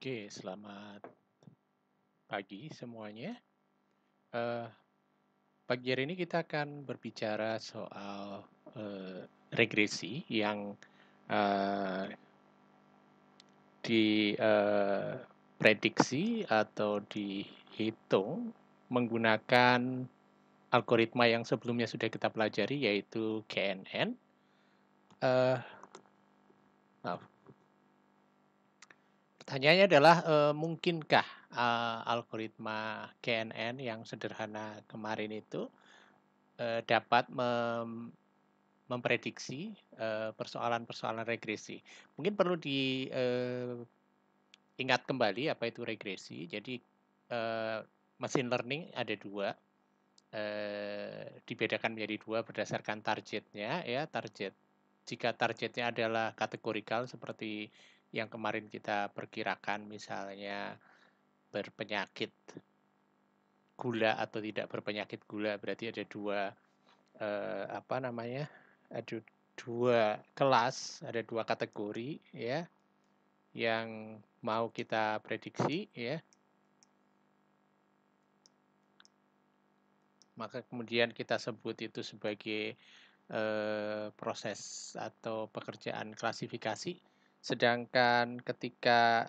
Oke, selamat pagi semuanya. Eee, Pagi hari ini kita akan berbicara soal, regresi yang, eee, prediksi atau dihitung menggunakan algoritma yang sebelumnya sudah kita pelajari yaitu KNN. Eee, maaf, Pertanyaannya adalah, mungkinkah, algoritma KNN yang sederhana kemarin itu, dapat memprediksi, persoalan-persoalan regresi. Mungkin perlu ingat kembali apa itu regresi. Jadi, eee, machine learning ada 2, dibedakan menjadi 2 berdasarkan targetnya ya, jika targetnya adalah kategorikal seperti yang kemarin kita perkirakan misalnya berpenyakit gula atau tidak berpenyakit gula, berarti ada 2 apa namanya, ada 2 kelas, ada 2 kategori ya, yang mau kita prediksi ya, maka kemudian kita sebut itu sebagai, proses atau pekerjaan klasifikasi. Sedangkan ketika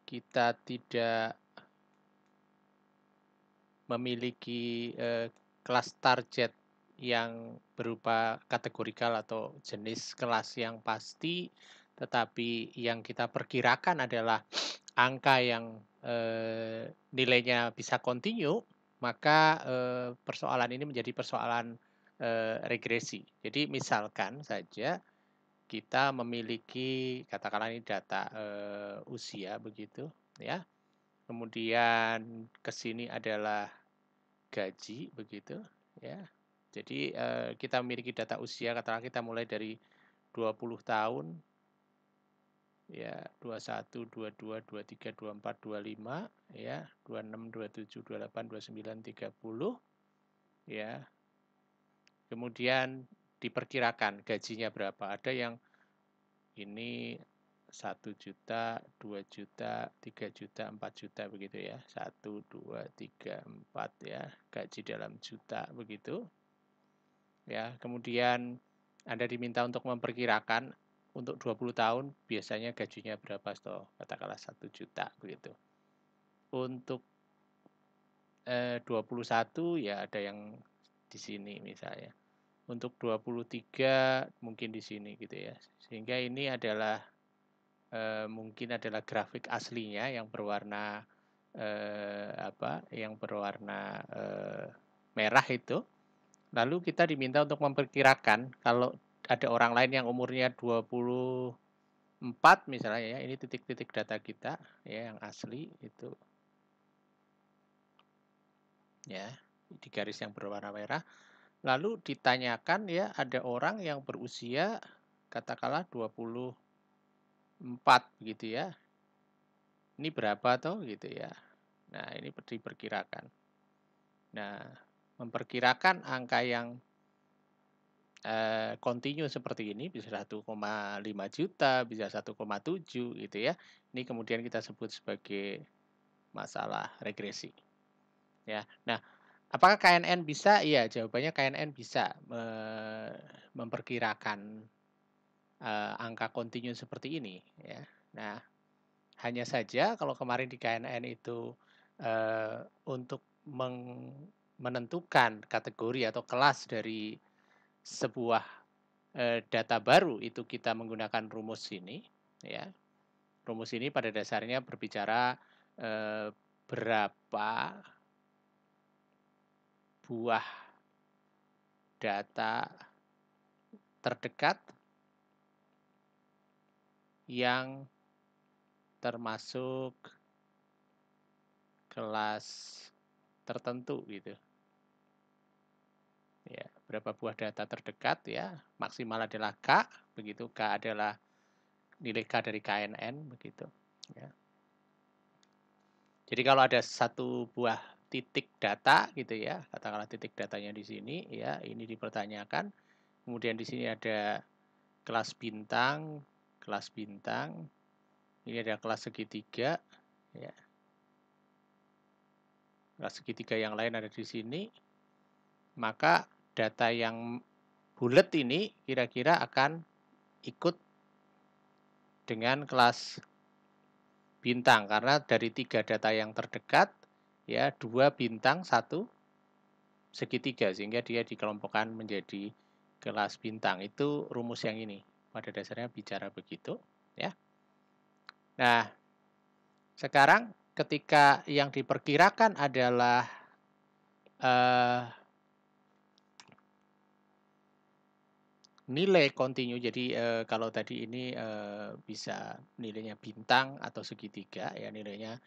kita tidak memiliki, kelas target yang berupa kategorikal atau jenis kelas yang pasti, tetapi yang kita perkirakan adalah angka yang, nilainya bisa kontinu, maka, persoalan ini menjadi persoalan, regresi. Jadi misalkan saja kita memiliki katakanlah ini data, usia begitu ya, kemudian ke sini adalah gaji begitu ya. Jadi, kita memiliki data usia katakanlah kita mulai dari 20 tahun ya, 21, 22, 23, 24, 25 ya, 26, 27, 28, 29, 30 ya. Kemudian diperkirakan gajinya berapa. Ada yang ini 1 juta, 2 juta, 3 juta, 4 juta begitu ya. 1, 2, 3, 4 ya, gaji dalam juta begitu. Ya, kemudian Anda diminta untuk memperkirakan untuk 20 tahun biasanya gajinya berapa toh, katakanlah 1 juta begitu. Untuk, 21 ya ada yang di sini misalnya. Untuk 23 mungkin di sini gitu ya. Sehingga ini adalah, mungkin adalah grafik aslinya yang berwarna, yang berwarna, merah itu. Lalu kita diminta untuk memperkirakan kalau ada orang lain yang umurnya 24 misalnya ya, ini titik-titik data kita ya yang asli itu ya, di garis yang berwarna merah. Lalu ditanyakan ya ada orang yang berusia katakanlah 24 gitu ya. Ini berapa toh gitu ya. Nah, ini diperkirakan. Nah, memperkirakan angka yang kontinu seperti ini bisa 1,5 juta, bisa 1,7 gitu ya. Ini kemudian kita sebut sebagai masalah regresi, ya. Nah, apakah KNN bisa? Iya, jawabannya KNN bisa memperkirakan, angka kontinu seperti ini, ya. Nah, hanya saja kalau kemarin di KNN itu, untuk menentukan kategori atau kelas dari sebuah, data baru itu kita menggunakan rumus ini, ya. Rumus ini pada dasarnya berbicara, berapa buah data terdekat yang termasuk kelas tertentu gitu. Ya, berapa buah data terdekat ya, maksimal adalah K, begitu. K adalah nilai K dari KNN begitu, ya. Jadi kalau ada satu buah titik data gitu ya, katakanlah titik datanya di sini ya, ini dipertanyakan. Kemudian di sini ada kelas bintang, kelas bintang, Ini ada kelas segitiga, ya. Kelas segitiga yang lain ada di sini. Maka data yang bulat ini kira-kira akan ikut dengan kelas bintang karena dari 3 data yang terdekat ya 2 bintang 1 segitiga sehingga dia dikelompokkan menjadi kelas bintang. Itu rumus yang ini. Pada dasarnya bicara begitu ya. Nah, sekarang ketika yang diperkirakan adalah nilai kontinu. Jadi kalau tadi ini bisa nilainya bintang atau segitiga ya nilainya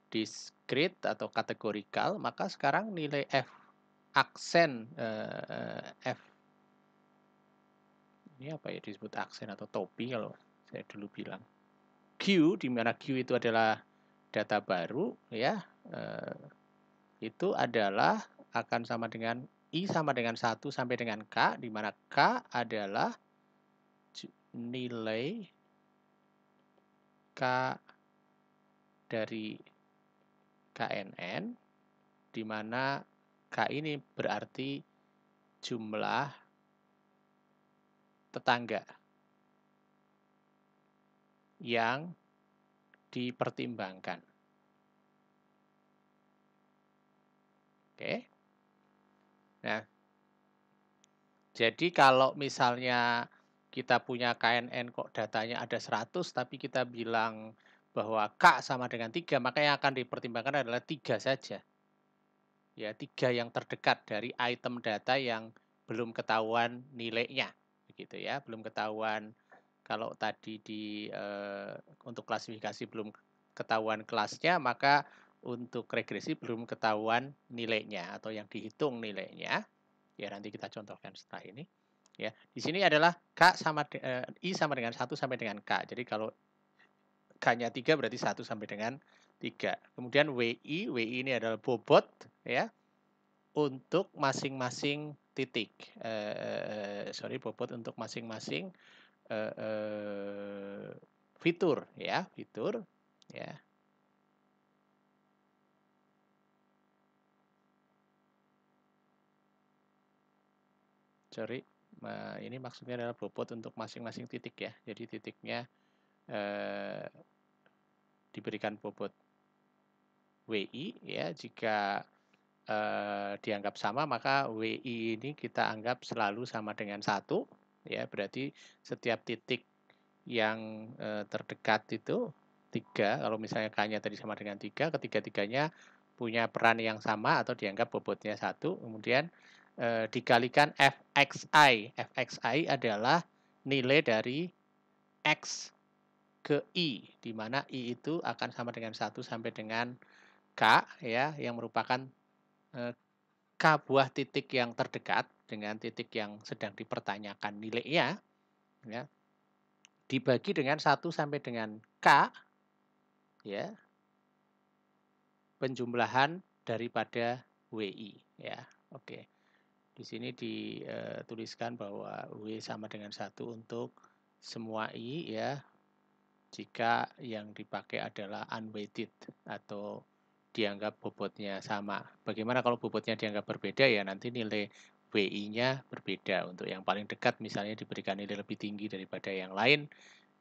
discrete atau kategorikal, maka sekarang nilai f aksen f ini apa ya disebut aksen atau topi kalau saya dulu bilang q, di mana q itu adalah data baru ya itu adalah akan sama dengan I sama dengan 1 sampai dengan K, di mana K adalah nilai K dari KNN, di mana K ini berarti jumlah tetangga yang dipertimbangkan. Oke. Nah, jadi kalau misalnya kita punya KNN kok datanya ada 100 tapi kita bilang bahwa K sama dengan 3, maka yang akan dipertimbangkan adalah 3 saja. Ya, 3 yang terdekat dari item data yang belum ketahuan nilainya. Begitu ya, belum ketahuan kalau tadi untuk klasifikasi belum ketahuan kelasnya, maka untuk regresi belum ketahuan nilainya atau yang dihitung nilainya. Ya, nanti kita contohkan setelah ini. Ya, di sini adalah I sama dengan 1 sampai dengan K. Jadi kalau K-nya 3 berarti 1 sampai dengan 3. Kemudian WI ini adalah bobot ya untuk masing-masing titik. Bobot untuk masing-masing fitur ya, fitur ya. Ini maksudnya adalah bobot untuk masing-masing titik ya. Jadi titiknya diberikan bobot WI ya. Jika dianggap sama, maka WI ini kita anggap selalu sama dengan 1 ya. Berarti setiap titik yang terdekat itu 3, kalau misalnya K-nya tadi sama dengan 3, ketiga-tiganya punya peran yang sama atau dianggap bobotnya 1, kemudian dikalikan Fxi. Fxi adalah nilai dari X ke I, di mana I itu akan sama dengan 1 sampai dengan K, ya, yang merupakan K buah titik yang terdekat dengan titik yang sedang dipertanyakan nilainya, ya, dibagi dengan 1 sampai dengan K, ya, penjumlahan daripada WI ya. Oke. Di sini dituliskan bahwa W sama dengan 1 untuk semua I ya. Jika yang dipakai adalah unweighted atau dianggap bobotnya sama. Bagaimana kalau bobotnya dianggap berbeda ya nanti nilai WI-nya berbeda. Untuk yang paling dekat misalnya diberikan nilai lebih tinggi daripada yang lain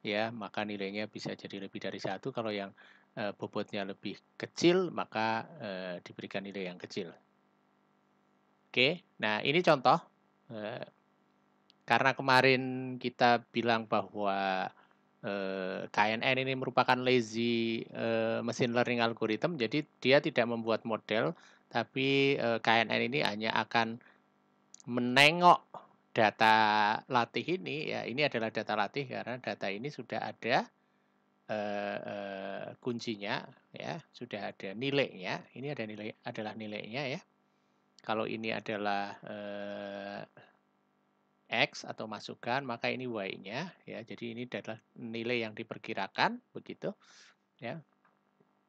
ya, maka nilainya bisa jadi lebih dari 1. Kalau yang bobotnya lebih kecil maka diberikan nilai yang kecil. Oke, nah ini contoh. Karena kemarin kita bilang bahwa KNN ini merupakan lazy machine learning algorithm, jadi dia tidak membuat model, tapi KNN ini hanya akan menengok data latih ini, ya ini adalah data latih karena data ini sudah ada kuncinya, ya sudah ada nilainya, ini adalah nilainya ya. Kalau ini adalah X atau masukan, maka ini Y-nya ya. Jadi ini adalah nilai yang diperkirakan begitu ya.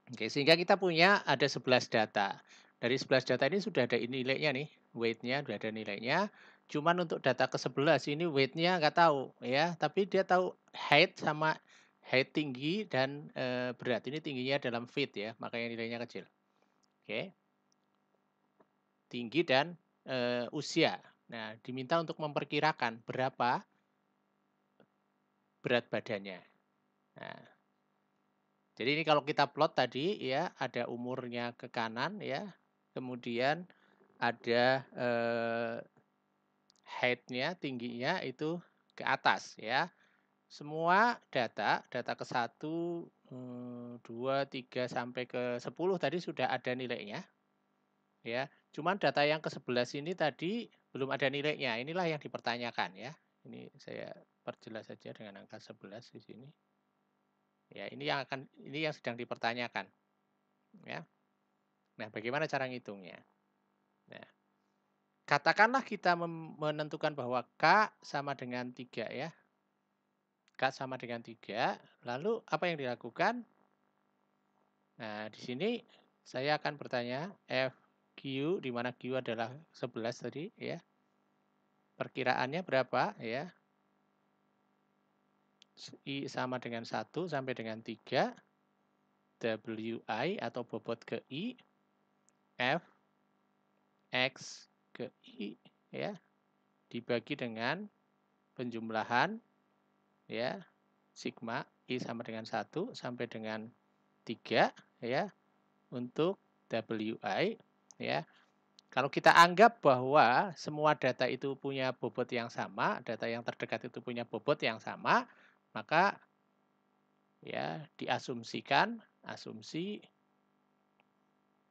Oke, sehingga kita punya ada 11 data. Dari 11 data ini sudah ada nilainya nih, weight-nya sudah ada nilainya. Cuman untuk data ke-11 ini weight-nya nggak tahu ya, tapi dia tahu height sama height tinggi dan, berat. Ini tingginya dalam feet ya, makanya nilainya kecil. Oke. Tinggi dan, usia. Nah, diminta untuk memperkirakan berapa berat badannya. Nah, jadi ini kalau kita plot tadi ya, ada umurnya ke kanan ya, kemudian ada, height-nya, tingginya itu ke atas ya. Semua data ke 1, 2, 3, sampai ke 10 tadi sudah ada nilainya, ya. Cuman data yang ke-11 ini tadi belum ada nilainya, inilah yang dipertanyakan ya. Ini saya perjelas saja dengan angka 11 di sini. Ya, ini yang sedang dipertanyakan, ya. Nah, bagaimana cara ngitungnya? Nah, katakanlah kita menentukan bahwa K sama dengan 3 ya. K sama dengan 3, lalu apa yang dilakukan? Nah, di sini saya akan bertanya FQ, di mana Q adalah 11 tadi ya. Perkiraannya berapa ya? I sama dengan 1 sampai dengan 3. WI atau bobot ke I. F X ke I ya. Dibagi dengan penjumlahan ya. Sigma I sama dengan 1 sampai dengan 3 ya. Untuk WI ya. Kalau kita anggap bahwa semua data itu punya bobot yang sama, data yang terdekat itu punya bobot yang sama, maka ya diasumsikan asumsi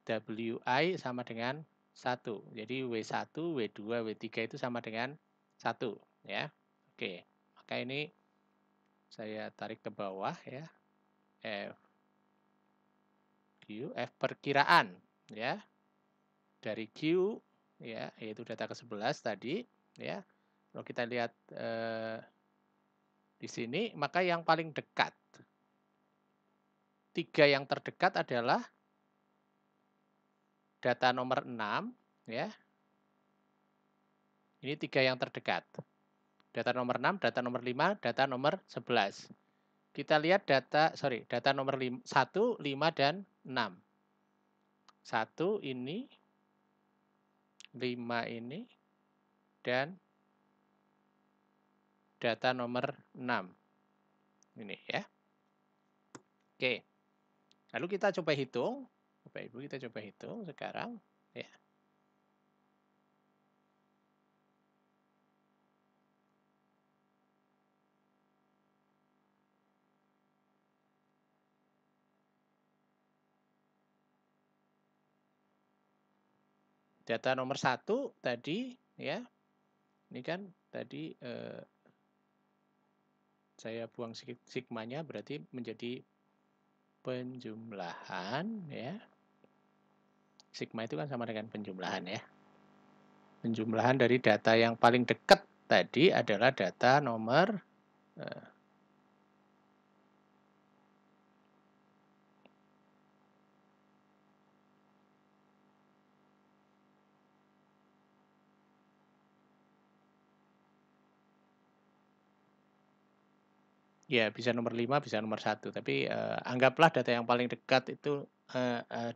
WI sama dengan 1. Jadi W1, W2, W3 itu sama dengan 1 ya. Oke. Maka ini saya tarik ke bawah ya. F perkiraan ya. Dari Q ya, yaitu data ke-11 tadi ya. Kalau kita lihat di sini, maka yang paling dekat 3 yang terdekat adalah data nomor 6 ya. Ini 3 yang terdekat. Data nomor 6, data nomor 5, data nomor 11. Kita lihat data nomor 1, 5 dan 6. 1 ini, 5 ini, dan data nomor 6. Ini ya. Oke. Lalu kita coba hitung. Bapak Ibu, kita coba hitung sekarang ya. Data nomor 1 tadi ya. Ini kan tadi saya buang sigmanya berarti menjadi penjumlahan ya. Sigma itu kan sama dengan penjumlahan ya. Penjumlahan dari data yang paling dekat tadi adalah data nomor ya bisa nomor 5, bisa nomor 1. Tapi anggaplah data yang paling dekat itu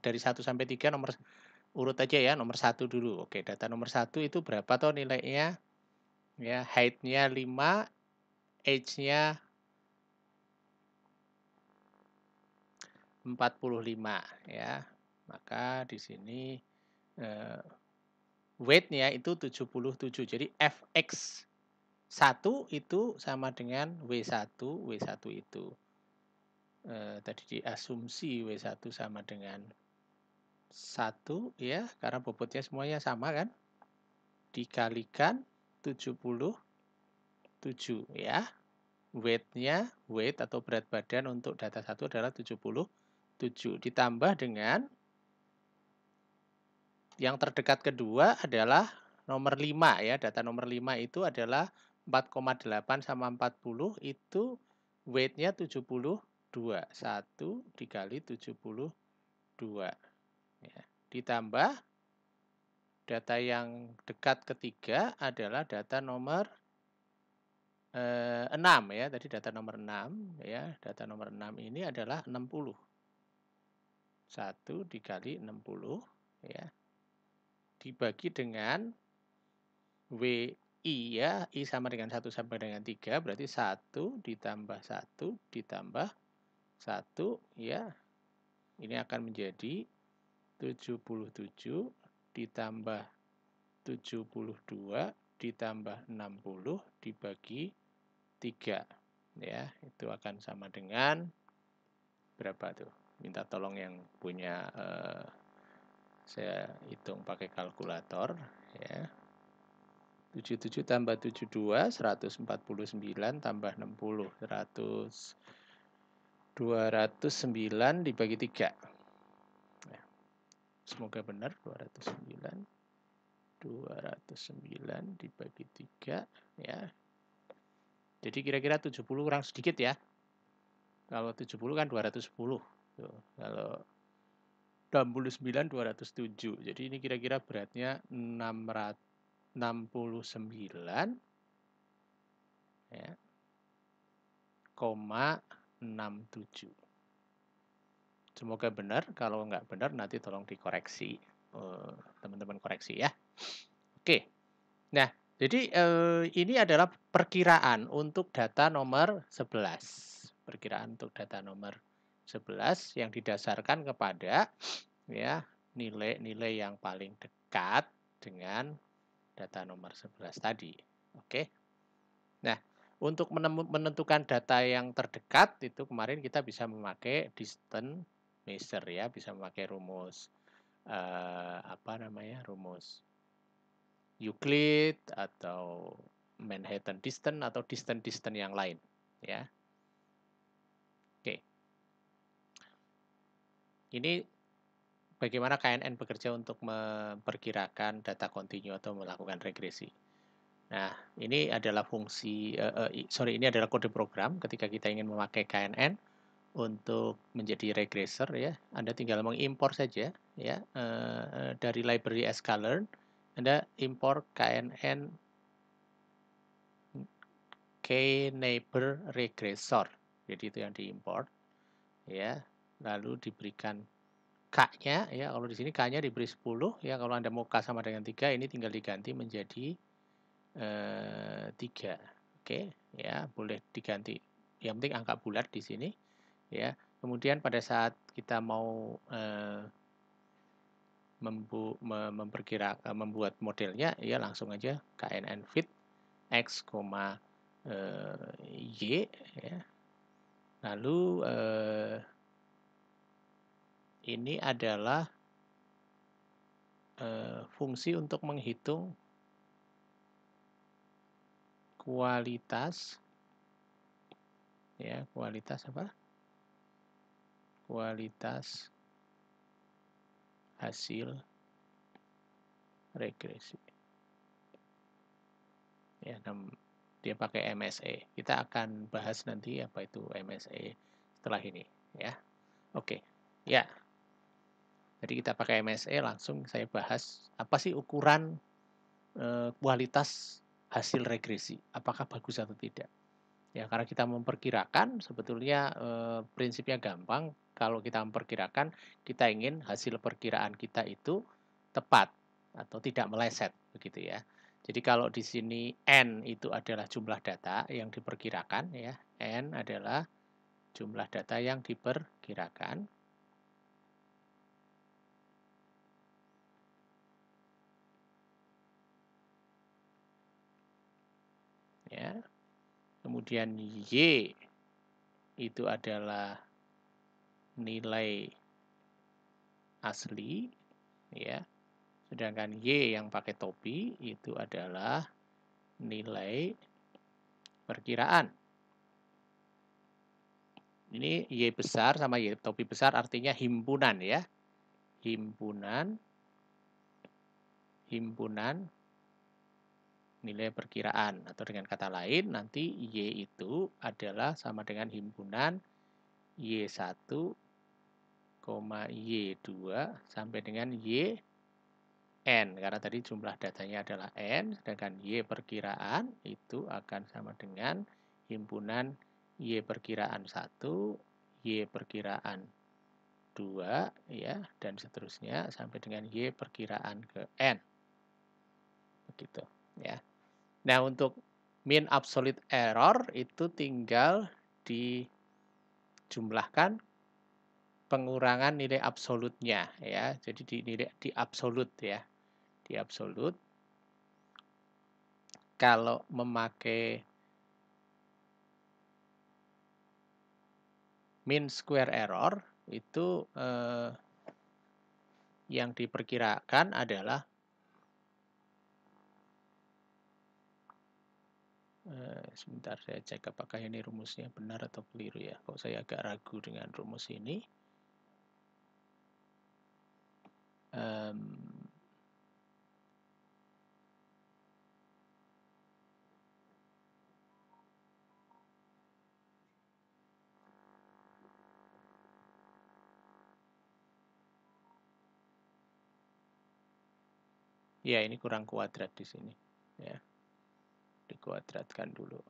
dari 1 sampai 3 nomor urut aja ya, nomor 1 dulu. Oke, data nomor 1 itu berapa toh nilainya? Ya, height-nya 5, age-nya 45 ya. Maka di sini weight-nya itu 77. Jadi Fx 1 itu sama dengan W1. W1 itu tadi diasumsi W1 sama dengan 1 ya, karena bobotnya semuanya sama kan. Dikalikan 77 ya. Weight-nya, weight atau berat badan untuk data 1 adalah 77. Ditambah dengan yang terdekat kedua adalah nomor 5 ya. Data nomor 5 itu adalah 4,8 sama 40 itu weight-nya 72. 1 dikali 72. Ya. Ditambah data yang dekat ketiga adalah data nomor 6 ya, tadi data nomor 6 ya, data nomor 6 ini adalah 60. 1 dikali 60 ya, dibagi dengan WI ya, I sama dengan 1 sampai dengan 3, berarti 1 ditambah 1 ditambah 1 ya, ini akan menjadi 77 ditambah 72 ditambah 60 dibagi 3 ya, itu akan sama dengan berapa tuh? Minta tolong yang punya saya hitung pakai kalkulator ya. 77 tambah 72 149 tambah 60 209 dibagi 3 ya. Semoga benar 209 dibagi 3 ya. Jadi kira-kira 70 kurang sedikit ya. Kalau 70 kan 210. Tuh, kalau 69 207. Jadi ini kira-kira beratnya 669 ya, 67. Semoga benar. Kalau nggak benar nanti tolong dikoreksi. Teman-teman koreksi ya. Oke. Nah, jadi ini adalah perkiraan untuk data nomor 11. Perkiraan untuk data nomor 11 yang didasarkan kepada ya nilai-nilai yang paling dekat dengan data nomor 11 tadi. Oke. Nah, untuk menentukan data yang terdekat itu kemarin kita bisa memakai distance measure ya, bisa memakai rumus rumus Euclid atau Manhattan distance atau distance yang lain ya. Oke. Ini bagaimana KNN bekerja untuk memperkirakan data kontinu atau melakukan regresi. Nah, ini adalah ini adalah kode program ketika kita ingin memakai KNN untuk menjadi regressor ya. Anda tinggal mengimpor saja ya dari library sklearn. Anda impor KNN K-neighbor regressor. Jadi itu yang diimpor ya. Lalu diberikan K-nya ya. Kalau di sini K-nya diberi 10 ya. Kalau Anda mau K sama dengan 3 ini tinggal diganti menjadi 3. Oke, ya, boleh diganti. Yang penting angka bulat di sini ya. Kemudian pada saat kita mau membuat modelnya ya langsung aja KNN fit X, Y ya. Lalu ini adalah fungsi untuk menghitung kualitas ya, kualitas apa? Kualitas hasil regresi. Ya, dia pakai MSE. Kita akan bahas nanti apa itu MSE setelah ini ya. Oke. Ya. Jadi kita pakai MSE langsung saya bahas apa sih ukuran kualitas hasil regresi. Apakah bagus atau tidak. Ya, karena kita memperkirakan sebetulnya prinsipnya gampang. Kalau kita memperkirakan, kita ingin hasil perkiraan kita itu tepat atau tidak meleset begitu ya. Jadi kalau di sini N itu adalah jumlah data yang diperkirakan ya. N adalah jumlah data yang diperkirakan. Ya. Kemudian Y itu adalah nilai asli ya. Sedangkan Y yang pakai topi itu adalah nilai perkiraan. Ini Y besar sama Y topi besar artinya himpunan ya. Himpunan nilai perkiraan. Atau dengan kata lain nanti Y itu adalah sama dengan himpunan Y1, Y2 sampai dengan Y N, karena tadi jumlah datanya adalah N, sedangkan Y perkiraan itu akan sama dengan himpunan Y perkiraan 1, Y perkiraan 2, ya, dan seterusnya sampai dengan Y perkiraan ke N. Begitu, ya. Nah, untuk mean absolute error itu tinggal dijumlahkan pengurangan nilai absolutnya, ya. Jadi di absolut, ya. Di absolut kalau memakai mean square error itu yang diperkirakan adalah sebentar saya cek apakah ini rumusnya benar atau keliru ya. Kok saya agak ragu dengan rumus ini. Ya, ini kurang kuadrat di sini. Ya, dikuadratkan dulu.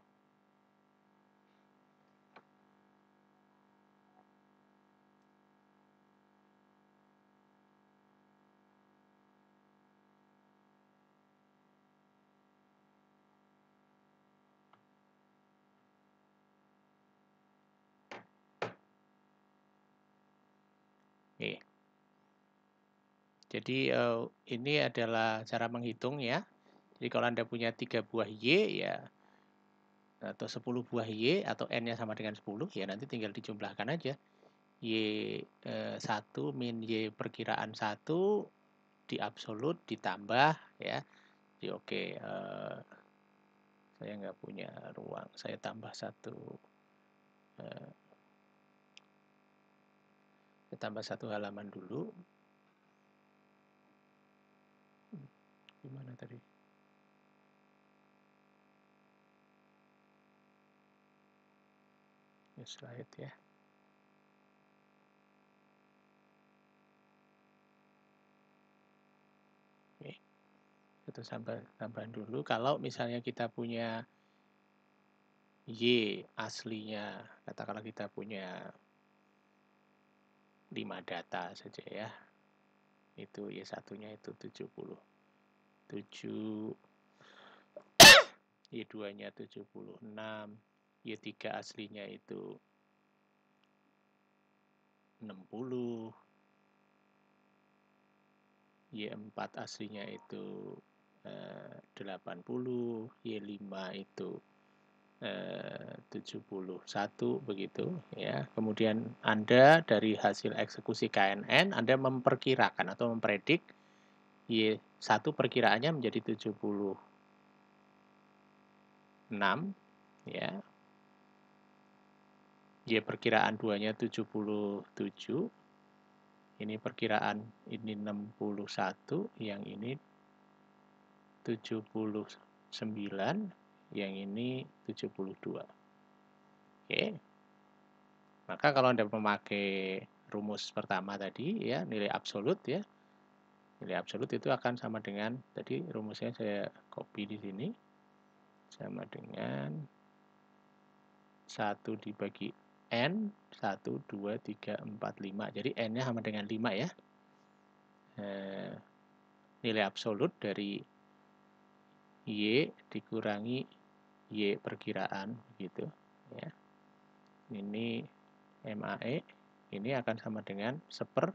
Oke. Jadi ini adalah cara menghitung ya. Jadi kalau Anda punya 3 buah Y ya atau 10 buah Y atau N-nya sama dengan 10 ya nanti tinggal dijumlahkan aja. Y 1 min Y perkiraan 1 di absolut ditambah ya. Jadi oke, saya nggak punya ruang, saya tambah 1. Saya tambah 1 halaman dulu. Gimana tadi? Slide ya. Oke. Itu tambahan dulu. Kalau misalnya kita punya Y aslinya, katakanlah kita punya 5 data saja ya. Itu Y1-nya itu 70. 7, Y2-nya 76, Y3 aslinya itu 60, Y4 aslinya itu 80, Y5 itu 71 begitu ya. Kemudian Anda dari hasil eksekusi KNN Anda memperkirakan atau mempredik Y1 perkiraannya menjadi 76 ya. Y perkiraan 2-nya 77. Ini perkiraan ini 61, yang ini 79, yang ini 72. Oke. Maka kalau Anda memakai rumus pertama tadi ya, nilai absolut ya. Nilai absolut itu akan sama dengan tadi rumusnya saya copy di sini. Sama dengan 1 dibagi N, 1, 2, 3, 4, 5. Jadi N-nya sama dengan 5 ya. Nilai absolut dari Y dikurangi Y perkiraan gitu ya. Ini MAE ini akan sama dengan 1/5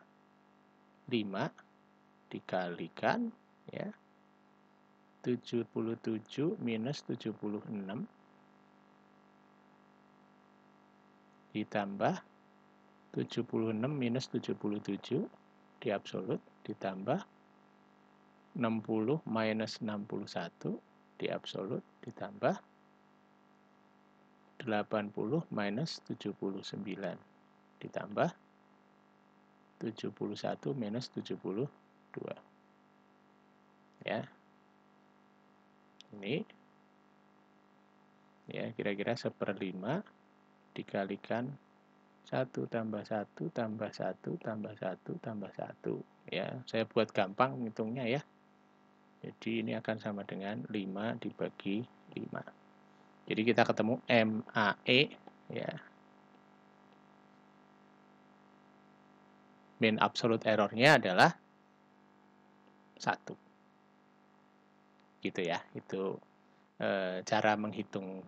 dikalikan ya 77 minus 76 ditambah 76 minus 77 di absolut ditambah 60 minus 61 di absolut ditambah 80 minus 79 ditambah 71 minus 72 ya. Ini ya kira-kira 1/5 dikalikan 1 tambah 1 tambah 1 tambah 1 tambah 1 ya. Saya buat gampang ngitungnya ya. Jadi ini akan sama dengan 5 dibagi 5. Jadi kita ketemu MAE ya. Mean absolute error-nya adalah 1. Gitu ya. Itu cara menghitung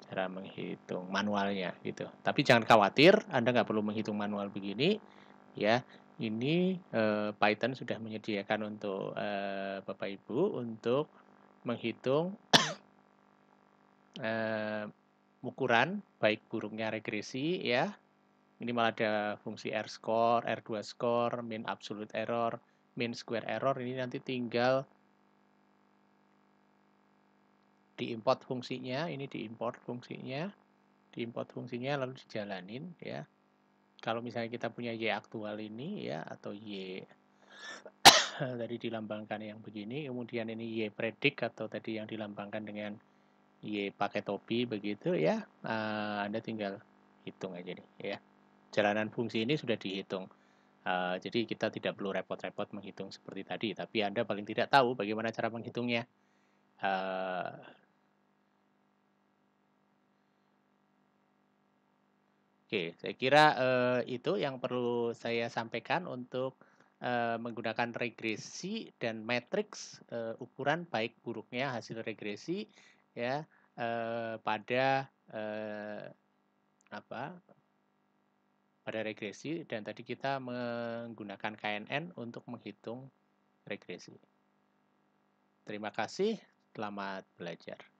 cara menghitung manualnya gitu. Tapi jangan khawatir, Anda nggak perlu menghitung manual begini ya. Ini Python sudah menyediakan untuk Bapak Ibu untuk menghitung ukuran baik buruknya regresi ya. Ini malah ada fungsi R-score, R2 score, mean absolute error, mean square error. Ini nanti tinggal diimport fungsinya, ini diimport fungsinya lalu dijalanin ya. Kalau misalnya kita punya Y aktual ini ya atau Y tadi dilambangkan yang begini, kemudian ini Y predict atau tadi yang dilambangkan dengan Y pakai topi begitu ya. Anda tinggal hitung aja nih ya. Jalanan fungsi ini sudah dihitung. Jadi kita tidak perlu repot-repot menghitung seperti tadi, tapi Anda paling tidak tahu bagaimana cara menghitungnya. Oke, saya kira itu yang perlu saya sampaikan untuk menggunakan regresi dan matriks ukuran baik buruknya hasil regresi ya pada pada regresi dan tadi kita menggunakan KNN untuk menghitung regresi. Terima kasih, selamat belajar.